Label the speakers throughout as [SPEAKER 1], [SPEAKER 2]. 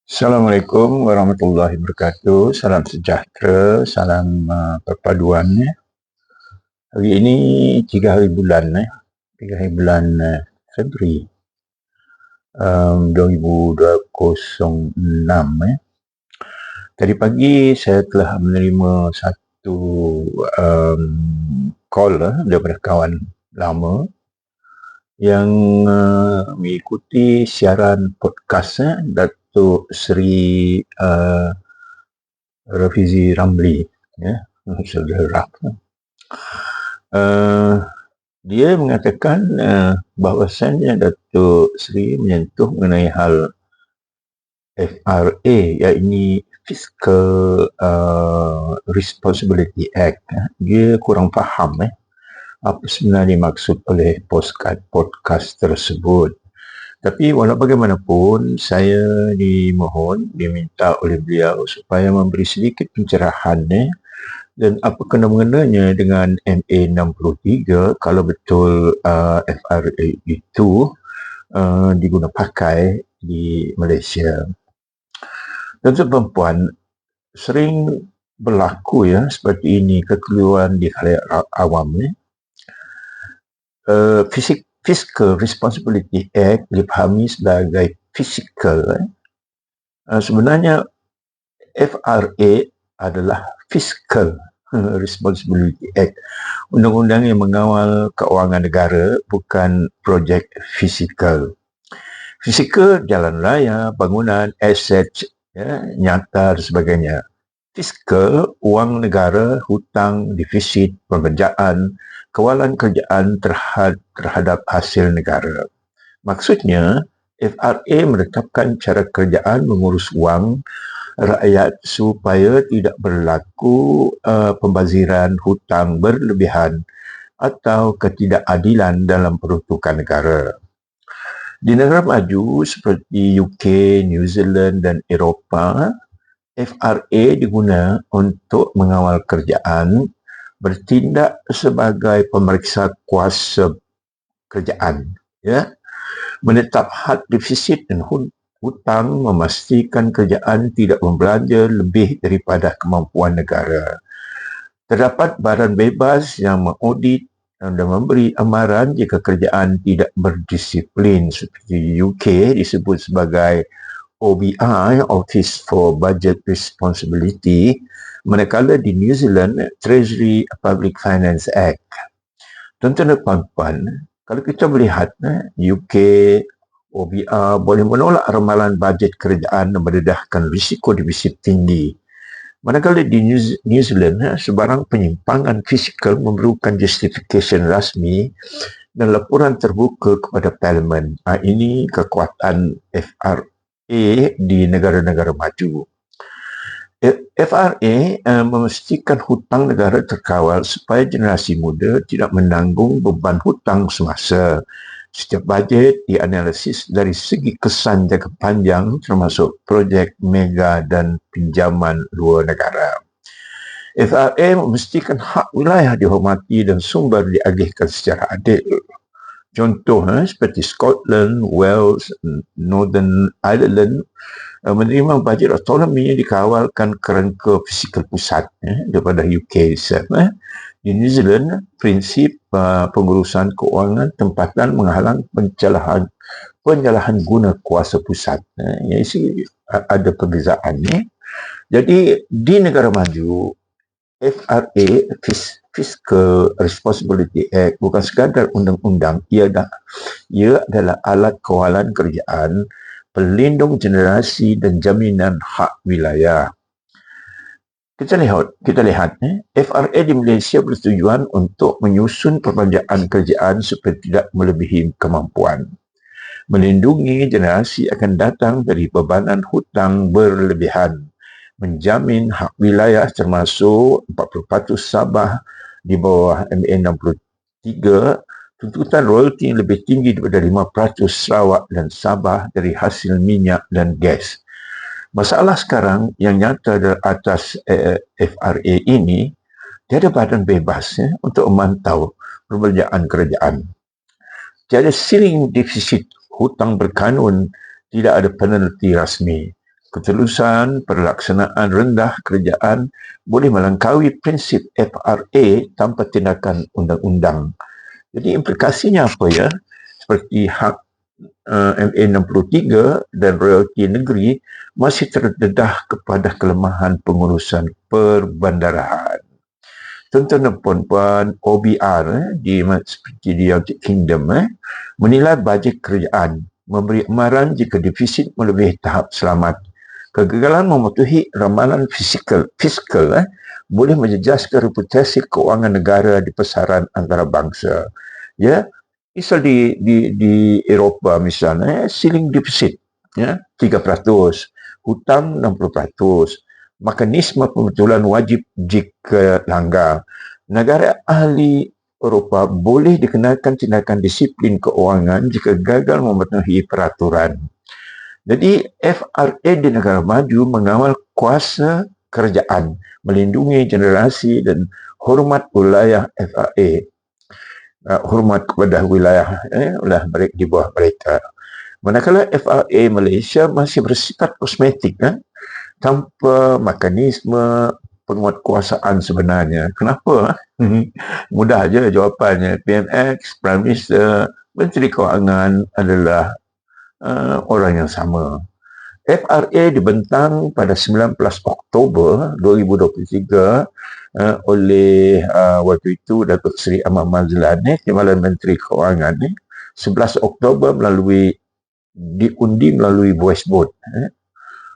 [SPEAKER 1] Assalamualaikum warahmatullahi wabarakatuh. Salam sejahtera, salam perpaduan. Hari ini 3 hari bulan Februari 2026. Tadi pagi saya telah menerima satu call daripada kawan lama yang mengikuti siaran podcast Datuk Seri Rafizi Ramli, saudara. Dia mengatakan bahawasanya Datuk Seri menyentuh mengenai hal FRA, iaitu Fiscal Responsibility Act. Dia kurang faham apa sebenarnya maksud oleh podcast tersebut. Tapi walau bagaimanapun, saya diminta oleh beliau supaya memberi sedikit pencerahan dan apa kena-mengenanya dengan MA 63 kalau betul FRA itu diguna pakai di Malaysia. Tuan-tuan puan, sering berlaku seperti ini kekeliruan di khalayak awam. Fiscal Responsibility Act dipahami sebagai physical. Sebenarnya FRA adalah Fiscal Responsibility Act, undang-undang yang mengawal keuangan negara, bukan projek fizikal. Fizikal, jalan raya, bangunan, aset nyata dan sebagainya. Fiskal, wang negara, hutang, defisit, pekerjaan, kawalan kerjaan terhadap hasil negara. Maksudnya, FRA menetapkan cara kerjaan mengurus wang rakyat supaya tidak berlaku pembaziran, hutang berlebihan atau ketidakadilan dalam peruntukan negara. Di negara maju seperti UK, New Zealand dan Eropah, FRA diguna untuk mengawal kerjaan, bertindak sebagai pemeriksa kuasa kerjaan, menetap had defisit dan hutang, memastikan kerjaan tidak membelanja lebih daripada kemampuan negara. Terdapat badan bebas yang mengaudit dan memberi amaran jika kerjaan tidak berdisiplin, seperti UK disebut sebagai OBR, Office for Budget Responsibility, manakala di New Zealand, Treasury Public Finance Act. Tuan-tuan dan puan-puan, kalau kita melihat UK, OBR boleh menolak ramalan bajet kerajaan dan mendedahkan risiko defisit tinggi. Manakala di New Zealand, sebarang penyimpangan fizikal memerlukan justification rasmi dan laporan terbuka kepada Parlimen. Ini kekuatan FRA di negara-negara maju. FRA memastikan hutang negara terkawal supaya generasi muda tidak menanggung beban hutang semasa. Setiap bajet dianalisis dari segi kesan jangka panjang termasuk projek mega dan pinjaman luar negara. FRA memastikan hak wilayah dihormati dan sumber diagihkan secara adil. Contoh seperti Scotland, Wales, Northern Ireland menerima bajet autonomi yang dikawalkan kerangka fizikal pusat daripada UK. Di New Zealand, prinsip pengurusan keuangan tempatan menghalang penyalahan guna kuasa pusat. Ada perbezaan. Jadi di negara maju, FRA, Fiscal Responsibility Act, bukan sekadar undang-undang, ia adalah alat kawalan kerjaan, pelindung generasi dan jaminan hak wilayah. Kita lihat, FRA di Malaysia bertujuan untuk menyusun perbelanjaan kerjaan supaya tidak melebihi kemampuan, melindungi generasi akan datang dari bebanan hutang berlebihan, menjamin hak wilayah termasuk 40% Sabah di bawah MA 63, tuntutan royalti yang lebih tinggi daripada 5% Sarawak dan Sabah dari hasil minyak dan gas. Masalah sekarang yang nyata atas FRA ini, tiada badan bebas untuk memantau perbelanjaan kerajaan. Tiada ceiling defisit hutang berkanun, tidak ada penalti rasmi. Ketulusan pelaksanaan rendah kerajaan boleh melangkaui prinsip FRA tanpa tindakan undang-undang. Jadi implikasinya apa ya? Seperti hak MA 63 dan royalti negeri masih terdedah kepada kelemahan pengurusan perbandaraan. Contoh puan-puan OBR di United Kingdom menilai bajet kerajaan, memberi amaran jika defisit melebihi tahap selamat. Kegagalan mematuhi ramalan fiskal boleh menjejaskan reputasi keuangan negara di pasaran antarabangsa. Ya, misal di Eropah misalnya, ceiling defisit 3%, hutang 60%, mekanisme pembetulan wajib jika langgar. Negara ahli Eropah boleh dikenakan tindakan disiplin keuangan jika gagal memenuhi peraturan. Jadi FRA di negara maju mengawal kuasa kerajaan, melindungi generasi dan hormat wilayah FRA. Hormat kepada wilayah di bawah mereka. Manakala FRA Malaysia masih bersifat kosmetik tanpa mekanisme penguatkuasaan sebenarnya. Kenapa? Mudah aja jawapannya. PMX, Prime Minister, Menteri Kewangan adalah orang yang sama. FRA dibentang pada 19 Oktober 2023 oleh waktu itu Datuk Seri Ahmad Mazlan, Timbalan Menteri Kewangan. 11 Oktober diundi melalui voice vote.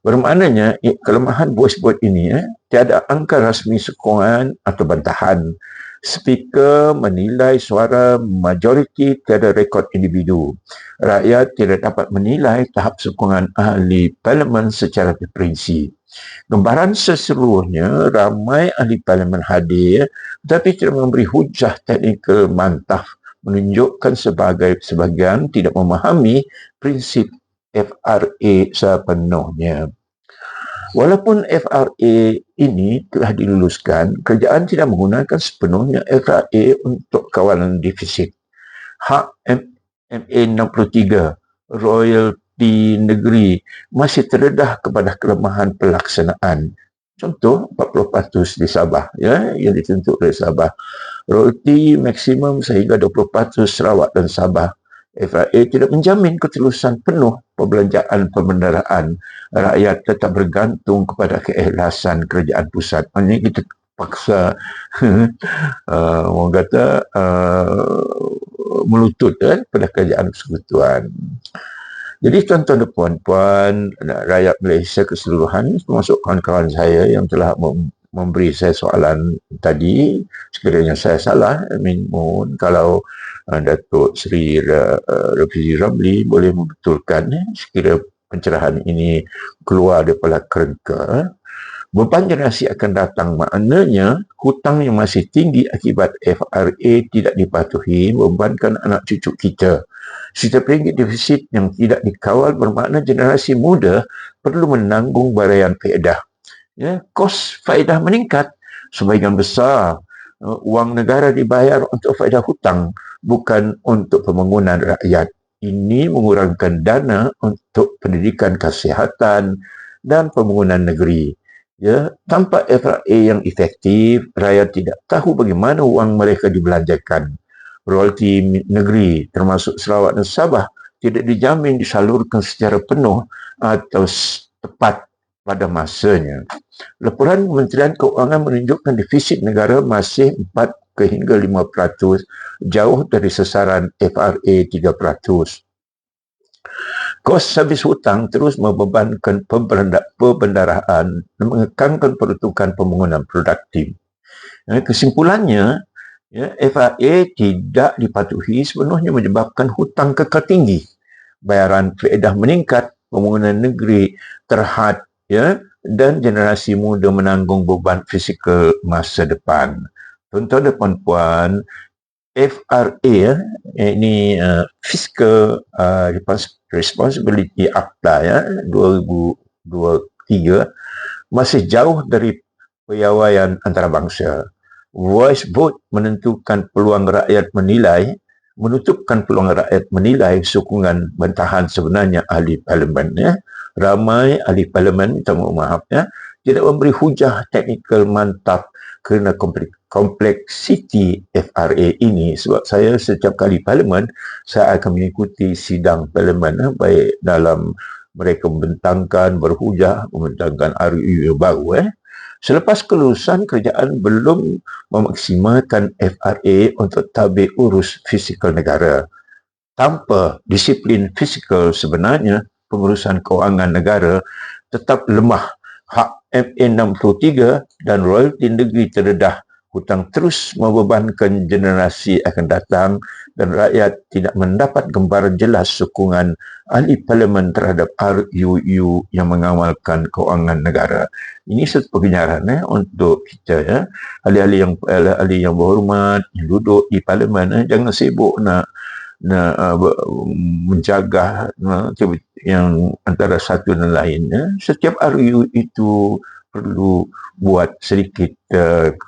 [SPEAKER 1] Bermaknanya kelemahan voice vote ini tiada angka rasmi sokongan atau bantahan. Speaker menilai suara majoriti tiada rekod individu. Rakyat tidak dapat menilai tahap sokongan ahli parlimen secara terperinci. Gambaran seseluruhnya ramai ahli parlimen hadir tetapi tidak memberi hujah teknikal mantap menunjukkan sebahagian tidak memahami prinsip FRA sepenuhnya. Walaupun FRA ini telah diluluskan, kerajaan tidak menggunakan sepenuhnya FRA untuk kawalan defisit. Hak MA 63, royalti negeri, masih terdedah kepada kelemahan pelaksanaan. Contoh, 40% di Sabah yang ditentu oleh Sabah. Royalti maksimum sehingga 20% Sarawak dan Sabah. FRA tidak menjamin ketulusan penuh perbelanjaan perbendaraan. Rakyat tetap bergantung kepada keikhlasan kerajaan pusat. Maksudnya kita paksa orang kata melutut pada kerajaan persekutuan. Jadi tuan-tuan dan puan-puan, rakyat Malaysia keseluruhan, termasuk kawan-kawan saya yang telah memberi saya soalan tadi, sekiranya saya salah, mohon kalau Datuk Seri Rafizi Ramli boleh membetulkan sekiranya pencerahan ini keluar daripada kerangka. Beban generasi akan datang, maknanya hutang yang masih tinggi akibat FRA tidak dipatuhi membebankan anak cucu kita. RM1 defisit yang tidak dikawal bermakna generasi muda perlu menanggung baraian faedah. Kos faedah meningkat, sebahagian besar wang negara dibayar untuk faedah hutang, bukan untuk pembangunan rakyat. Ini mengurangkan dana untuk pendidikan kesihatan dan pembangunan negeri. Tanpa FRA yang efektif, rakyat tidak tahu bagaimana wang mereka dibelanjakan. Royalti negeri, termasuk Sarawak dan Sabah, tidak dijamin disalurkan secara penuh atau tepat pada masanya. Laporan Kementerian Keuangan menunjukkan defisit negara masih 4 hingga 5%, jauh dari sasaran FRA 3%. Kos servis hutang terus membebankan perbendaraan dan mengekankan peruntukan pembangunan produktif. Kesimpulannya, FRA tidak dipatuhi sepenuhnya menyebabkan hutang kekal tinggi, bayaran faedah meningkat, pembangunan negeri terhad, dan generasi muda menanggung beban fizikal masa depan. Tuan-tuan dan puan-puan, FRA ini Fiscal Responsibility Acta 2023 masih jauh dari piawaian antarabangsa. Voice vote menentukan peluang rakyat menilai menutupkan peluang rakyat menilai sokongan bantahan sebenarnya ahli parlimen. Ramai ahli parlimen, minta maaf, tidak memberi hujah teknikal mantap kerana kompleksiti FRA ini. Sebab saya setiap kali parlimen, saya akan mengikuti sidang parlimen, baik dalam mereka membentangkan, berhujah, membentangkan RUU baru. Selepas kelulusan, kerajaan belum memaksimalkan FRA untuk tabik urus fizikal negara. Tanpa disiplin fizikal sebenarnya, pengurusan kewangan negara tetap lemah. Hak MA63 dan royalti negeri terdedah, hutang terus membebankan generasi akan datang dan rakyat tidak mendapat gambaran jelas sokongan ahli parlimen terhadap RUU yang mengamalkan kewangan negara. Ini satu pengejaran untuk kita, ahli yang berhormat yang duduk di parlimen, jangan sibuk nak menjaga yang antara satu dan lain. Setiap RUU itu perlu buat sedikit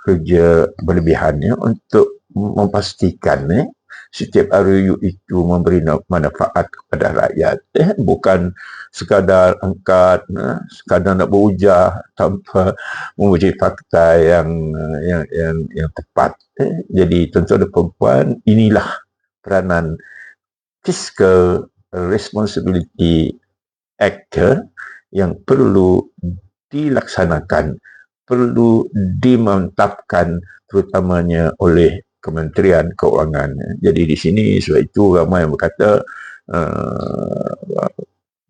[SPEAKER 1] kerja berlebihan untuk memastikan setiap RUU itu memberi manfaat kepada rakyat, bukan sekadar angkat, sekadar nak berhujah tanpa memberi fakta yang tepat. Jadi tuan-tuan dan puan-puan, inilah peranan Fiscal Responsibility Act yang perlu dilaksanakan, perlu dimantapkan terutamanya oleh Kementerian Keuangan. Jadi di sini sebab itu ramai yang berkata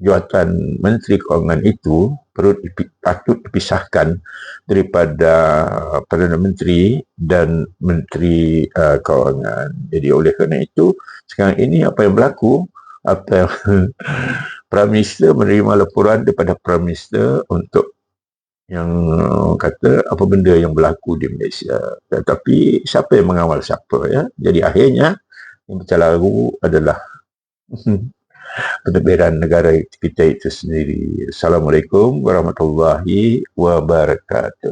[SPEAKER 1] jawatan Menteri Keuangan itu patut dipisahkan daripada Perdana Menteri dan Menteri Keuangan. Jadi oleh kerana itu, sekarang ini apa yang berlaku, Prime Minister menerima laporan daripada Prime Minister untuk yang kata apa benda yang berlaku di Malaysia. Tetapi siapa yang mengawal siapa, Jadi akhirnya yang bercelaru adalah pentadbiran negara kita itu sendiri. Assalamualaikum warahmatullahi wabarakatuh.